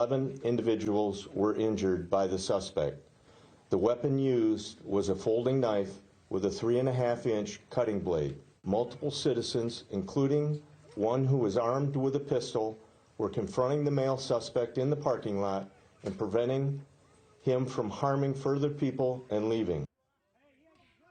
11 individuals were injured by the suspect. The weapon used was a folding knife with a 3.5-inch cutting blade. Multiple citizens, including one who was armed with a pistol, were confronting the male suspect in the parking lot and preventing him from harming further people and leaving.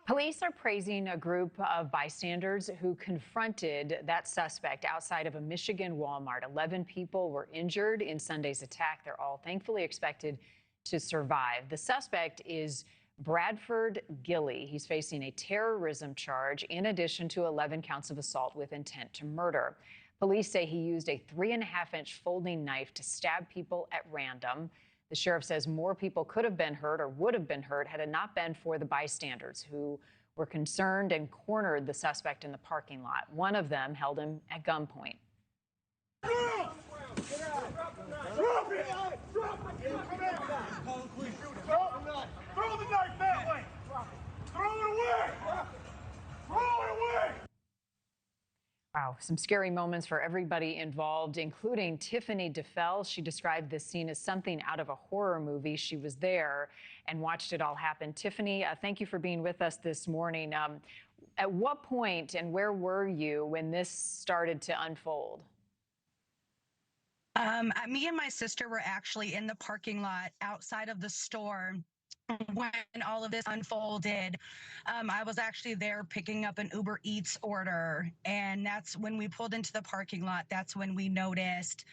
Police are praising a group of bystanders who confronted that suspect outside of a Michigan Walmart. 11 people were injured in Sunday's attack. They're all thankfully expected to survive. The suspect is Bradford Gilley. He's facing a terrorism charge in addition to 11 counts of assault with intent to murder. Police say he used a 3.5-inch folding knife to stab people at random. The sheriff says more people could have been hurt or would have been hurt had it not been for the bystanders who were concerned and cornered the suspect in the parking lot. One of them held him at gunpoint. Drop it! Throw the knife that way! Throw it away! Throw it away! Wow, some scary moments for everybody involved, including Tiffany DeFell. She described this scene as something out of a horror movie. She was there and watched it all happen. Tiffany, thank you for being with us this morning. At what point and where were you when this started to unfold? Me and my sister were actually in the parking lot outside of the store when all of this unfolded. I was actually there picking up an Uber Eats order, and that's when we pulled into the parking lot. That's when we noticed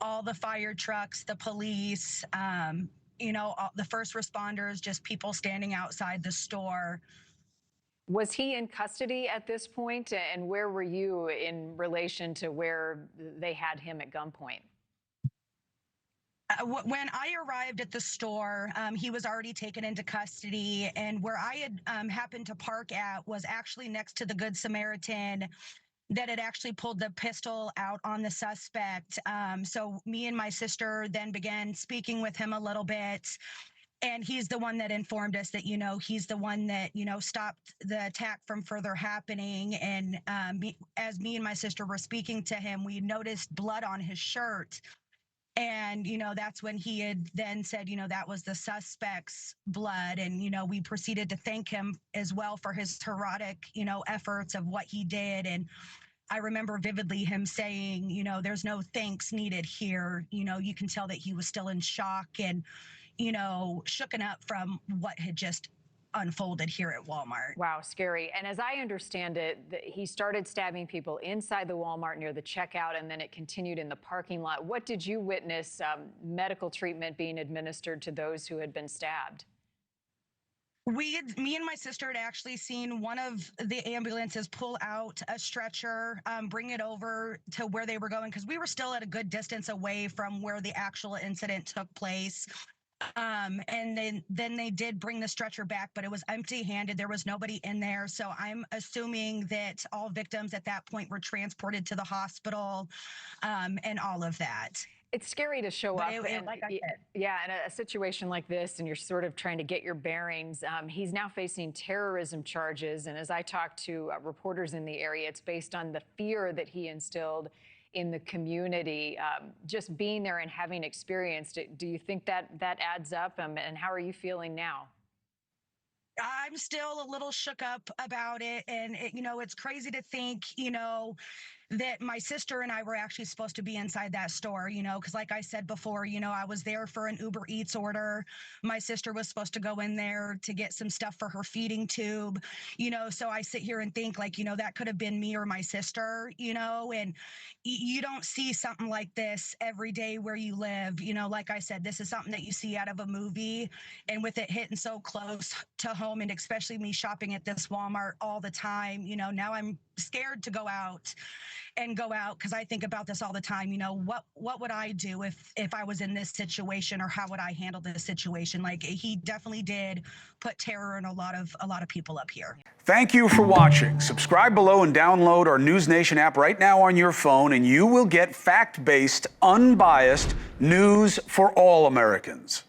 all the fire trucks, the police, all the first responders, just people standing outside the store. Was he in custody at this point, and where were you in relation to where they had him at gunpoint? When I arrived at the store, he was already taken into custody, and where I had happened to park at was actually next to the Good Samaritan that had actually pulled the pistol out on the suspect. So me and my sister then began speaking with him a little bit, and he's the one that informed us that, he's the one that, stopped the attack from further happening. And as me and my sister were speaking to him, we noticed blood on his shirt. And, that's when he had then said, that was the suspect's blood. And, we proceeded to thank him as well for his heroic, efforts of what he did. And I remember vividly him saying, there's no thanks needed here. You can tell that he was still in shock and, shooken up from what had just unfolded here at Walmart. Wow, scary. And as I understand it, he started stabbing people inside the Walmart near the checkout, and then it continued in the parking lot. What did you witness medical treatment being administered to those who had been stabbed? Me and my sister had actually seen one of the ambulances pull out a stretcher, bring it over to where they were going, because we were still at a good distance away from where the actual incident took place. And then they did bring the stretcher back, but it was empty-handed. There was nobody in there. So I'm assuming that all victims at that point were transported to the hospital, and all of that. It's scary to show up in a situation like this, and you're sort of trying to get your bearings. He's now facing terrorism charges, and as I talked to reporters in the area, it's based on the fear that he instilled in the community. Just being there and having experienced it, do you think that adds up? And how are you feeling now? I'm still a little shook up about it. And, it's crazy to think, that my sister and I were actually supposed to be inside that store, because like I said before, I was there for an Uber Eats order. My sister was supposed to go in there to get some stuff for her feeding tube, so I sit here and think that could have been me or my sister, and you don't see something like this every day where you live. Like I said, this is something that you see out of a movie, and with it hitting so close to home, and especially me shopping at this Walmart all the time, now I'm scared to go out because I think about this all the time. What would I do if I was in this situation, or how would I handle this situation? He definitely did put terror in a lot of people up here. Thank you for watching. Subscribe below and download our NewsNation app right now on your phone, and you will get fact-based, unbiased news for all Americans.